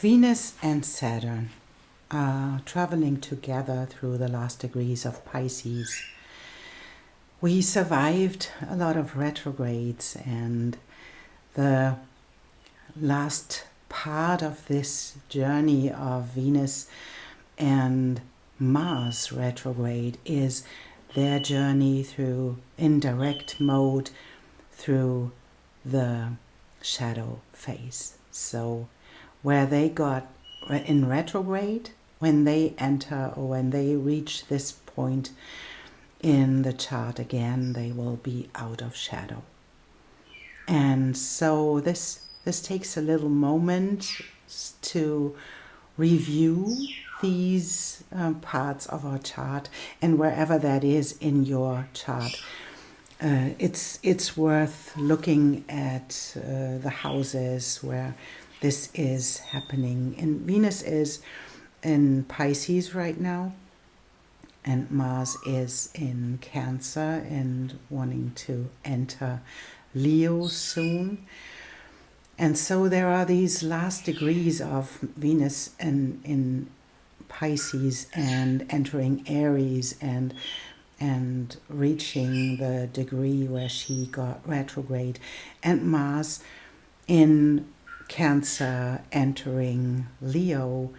Venus and Saturn are traveling together through the last degrees of Pisces. We survived a lot of retrogrades, and the last part of this journey of Venus and Mars retrograde is their journey through indirect mode through the shadow phase. So where they got in retrograde, when they enter or when they reach this point in the chart again, they will be out of shadow. And so this takes a little moment to review these parts of our chart, and wherever that is in your chart, it's worth looking at the houses where this is happening. And Venus is in Pisces right now, and Mars is in Cancer and wanting to enter Leo soon. And so there are these last degrees of Venus in Pisces and entering Aries and reaching the degree where she got retrograde, and Mars in Cancer entering Leo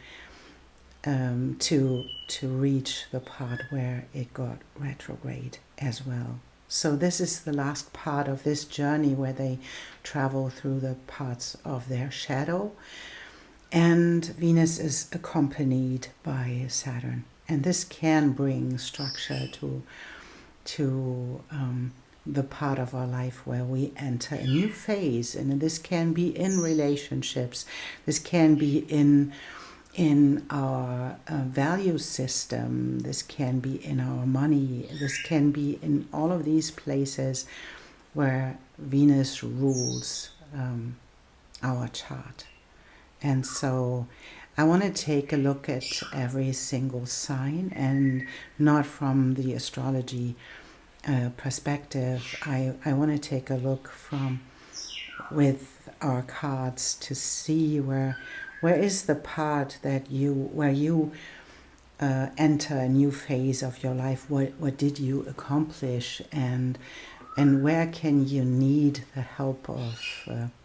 to reach the part where it got retrograde as well. So this is the last part of this journey where they travel through the parts of their shadow, and Venus is accompanied by Saturn, and this can bring structure to the part of our life where we enter a new phase. And this can be in relationships, this can be in our value system, this can be in our money, this can be in all of these places where Venus rules our chart. And so I want to take a look at every single sign, and not from the astrology perspective. I want to take a look with our cards to see where is the part that where you enter a new phase of your life. What did you accomplish, and where can you need the help of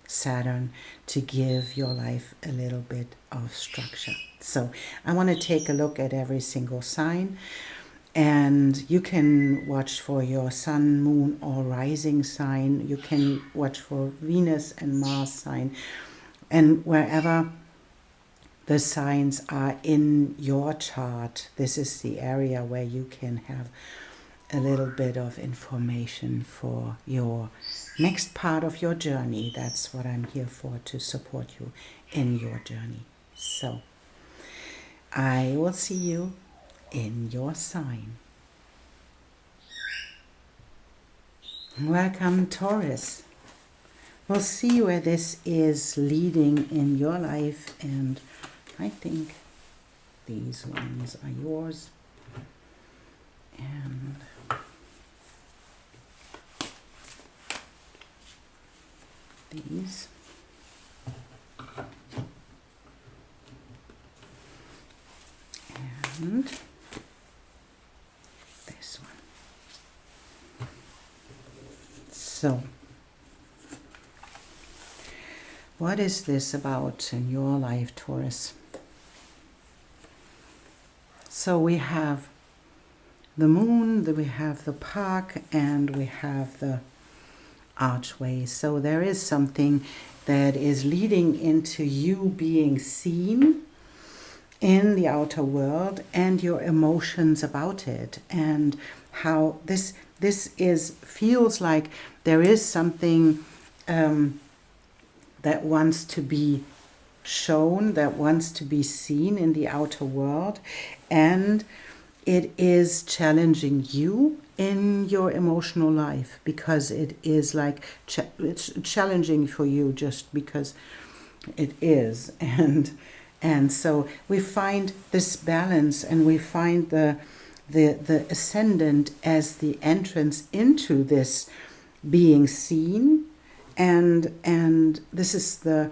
Saturn to give your life a little bit of structure. So I want to take a look at every single sign, and you can watch for your sun, moon, or rising sign. You can watch for Venus and Mars sign, and wherever the signs are in your chart, this is the area where you can have a little bit of information for your next part of your journey. That's what I'm here for, to support you in your journey. So I will see you in your sign. Welcome, Taurus. We'll see where this is leading in your life, and I think these ones are yours. And these. And this one. So, what is this about in your life, Taurus? So we have the moon, we have the park, and we have the archway. So there is something that is leading into you being seen in the outer world and your emotions about it, and how this feels like there is something that wants to be shown, that wants to be seen in the outer world, and it is challenging you in your emotional life, because it is like it's challenging for you just because it is. And so we find this balance, and we find the ascendant as the entrance into this being seen, and this is the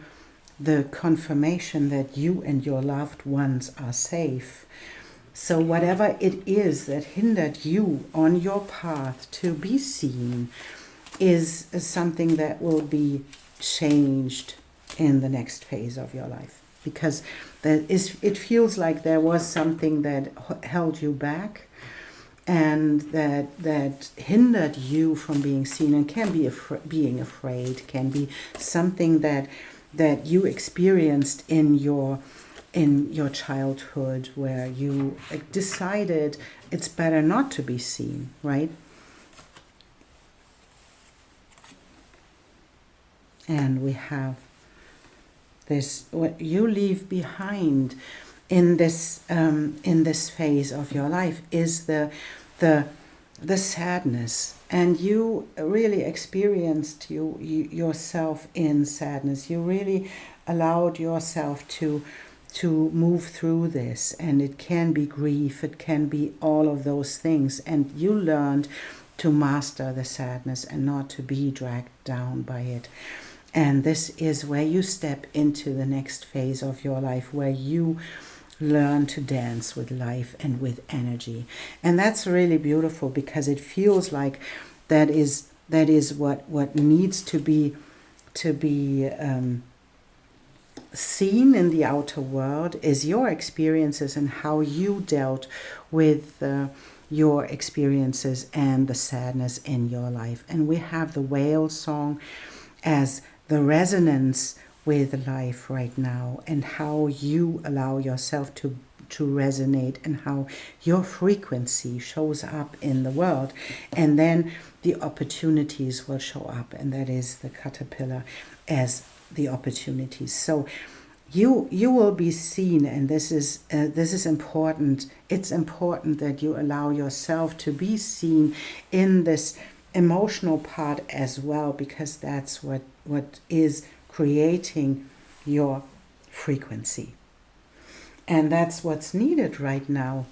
the confirmation that you and your loved ones are safe. So whatever it is that hindered you on your path to be seen is something that will be changed in the next phase of your life, because it feels like there was something that held you back and that hindered you from being seen, and can be being afraid, can be something that you experienced in your childhood, where you decided it's better not to be seen, right? And we have this, what you leave behind in this phase of your life is the sadness, and you really experienced yourself in sadness. You really allowed yourself to move through this, and it can be grief, it can be all of those things, and you learned to master the sadness and not to be dragged down by it. And this is where you step into the next phase of your life, where you learn to dance with life and with energy. And that's really beautiful, because it feels like that is what needs to be seen in the outer world, is your experiences and how you dealt with your experiences and the sadness in your life. And we have the whale song as the resonance with life right now, and how you allow yourself to resonate, and how your frequency shows up in the world. And then the opportunities will show up, and that is the caterpillar as the opportunities. So you will be seen, and this is important. It's important that you allow yourself to be seen in this emotional part as well, because that's what is creating your frequency. And that's what's needed right now.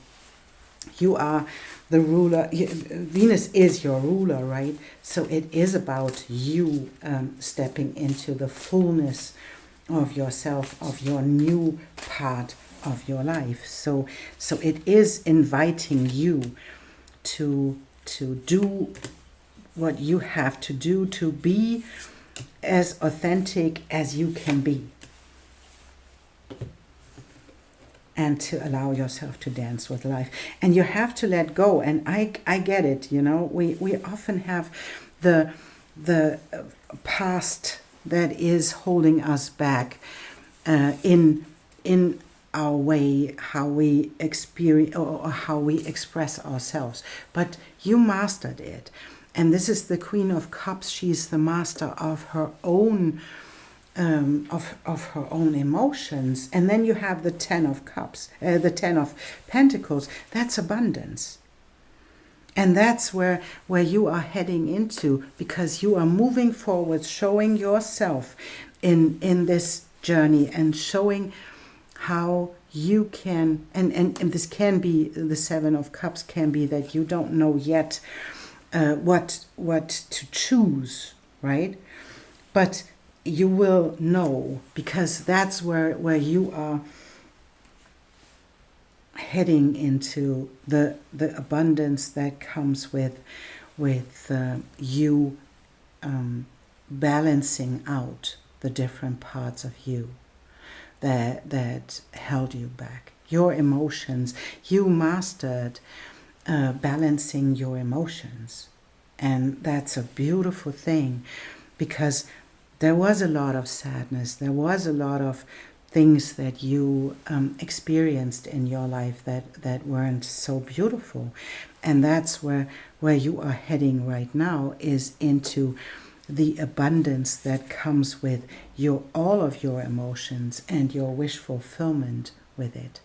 You are the ruler. Venus is your ruler, right? So it is about you stepping into the fullness of yourself, of your new part of your life. So it is inviting you to do what you have to do to be as authentic as you can be, and to allow yourself to dance with life. And you have to let go. And I get it, we often have the past that is holding us back in our way, how we experience or how we express ourselves. But you mastered it. And this is the Queen of Cups. She's the master of her own of her own emotions. And then you have the 10 of Cups, the 10 of Pentacles. That's abundance. And that's where you are heading into, because you are moving forward, showing yourself in this journey, and showing how you can, and this can be, the 7 of Cups can be that you don't know yet what to choose, right? But you will know, because that's where you are heading into the abundance that comes with you balancing out the different parts of you that held you back. Your emotions, you mastered balancing your emotions. And that's a beautiful thing, because there was a lot of sadness, there was a lot of things that you experienced in your life that weren't so beautiful. And that's where you are heading right now, is into the abundance that comes with all of your emotions and your wish fulfillment with it.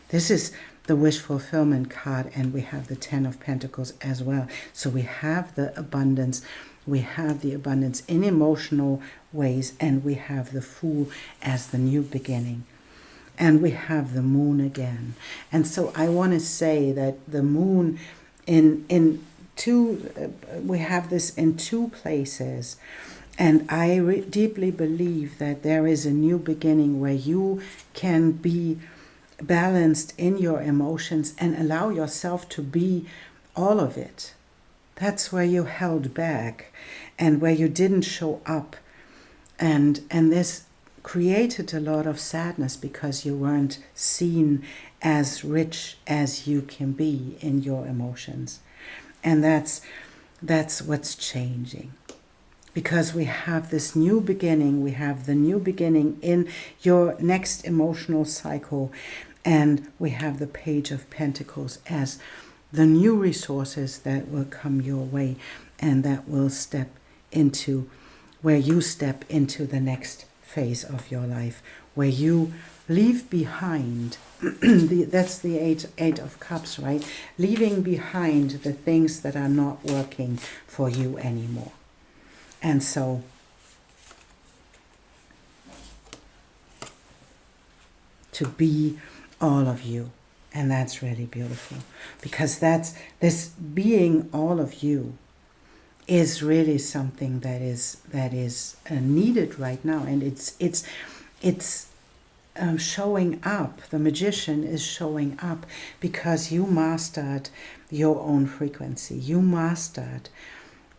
This is the wish fulfillment card, and we have the 10 of Pentacles as well. So we have the abundance. We have the abundance in emotional ways, and we have the Fool as the new beginning. And we have the Moon again. And so I want to say that the Moon we have this in two places. And I deeply believe that there is a new beginning where you can be balanced in your emotions and allow yourself to be all of it. That's where you held back and where you didn't show up. And this created a lot of sadness because you weren't seen as rich as you can be in your emotions. And that's what's changing. Because we have this new beginning, we have the new beginning in your next emotional cycle, and we have the Page of Pentacles as the new resources that will come your way and that will step into where you step into the next phase of your life, where you leave behind, that's the eight of Cups, right? Leaving behind the things that are not working for you anymore. And so to be all of you. And that's really beautiful, because this being all of you is really something that is needed right now. And it's showing up. The magician is showing up because you mastered your own frequency. You mastered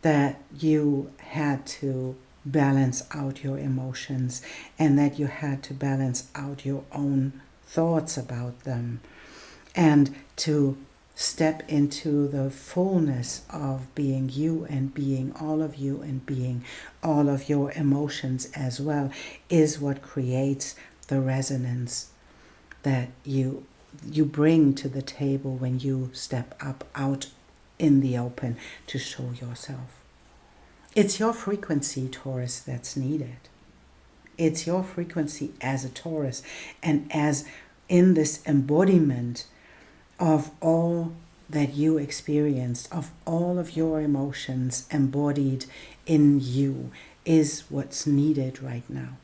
that you had to balance out your emotions and that you had to balance out your own thoughts about them, and to step into the fullness of being you and being all of you and being all of your emotions as well is what creates the resonance that you bring to the table when you step up out in the open to show yourself. It's your frequency, Taurus, that's needed. It's your frequency as a Taurus and as in this embodiment of all that you experienced, of all of your emotions embodied in you, is what's needed right now.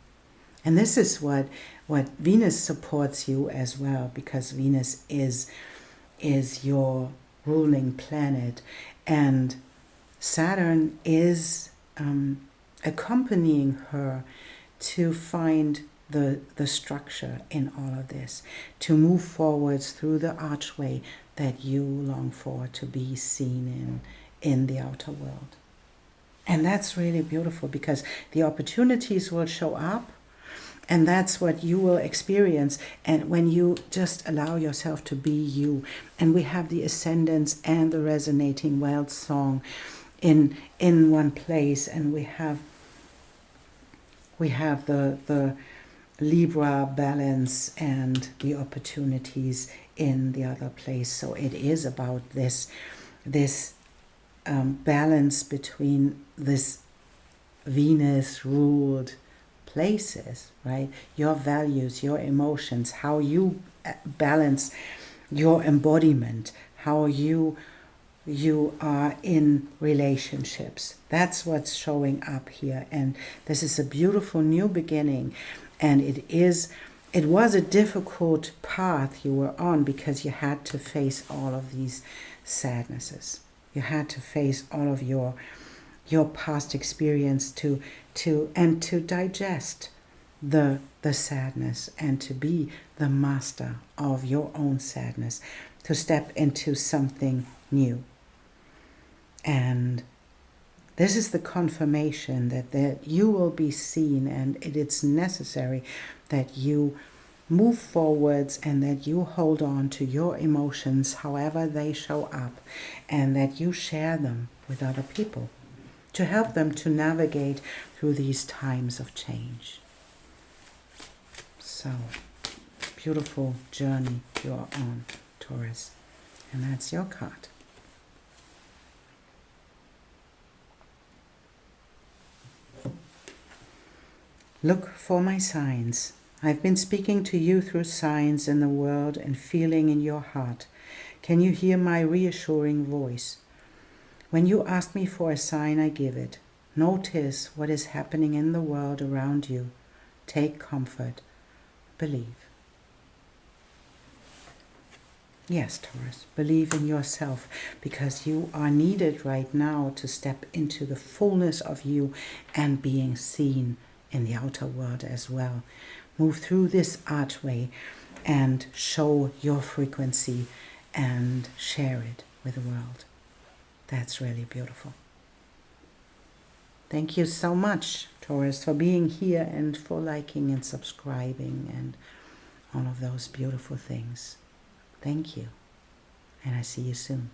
And this is what Venus supports you as well, because Venus is your ruling planet, and Saturn is accompanying her to find the structure in all of this, to move forwards through the archway that you long for to be seen in the outer world. And that's really beautiful, because the opportunities will show up, and that's what you will experience. And when you just allow yourself to be you, and we have the ascendants and the resonating wild song in one place, and we have the Libra balance and the opportunities in the other place. So it is about this balance between this Venus ruled places, right? Your values, your emotions, how you balance your embodiment, how you are in relationships. That's what's showing up here. And this is a beautiful new beginning. And it was a difficult path you were on, because you had to face all of these sadnesses. You had to face all of your past experience to digest the sadness, and to be the master of your own sadness, to step into something new. And this is the confirmation that you will be seen, and it's necessary that you move forwards and that you hold on to your emotions however they show up, and that you share them with other people to help them to navigate through these times of change. So, beautiful journey you're on, Taurus. And that's your card. Look for my signs. I've been speaking to you through signs in the world and feeling in your heart. Can you hear my reassuring voice? When you ask me for a sign, I give it. Notice what is happening in the world around you. Take comfort. Believe. Yes, Taurus, believe in yourself, because you are needed right now to step into the fullness of you and being seen in the outer world as well. Move through this archway and show your frequency and share it with the world. That's really beautiful. Thank you so much, Taurus, for being here and for liking and subscribing and all of those beautiful things. Thank you. And I see you soon.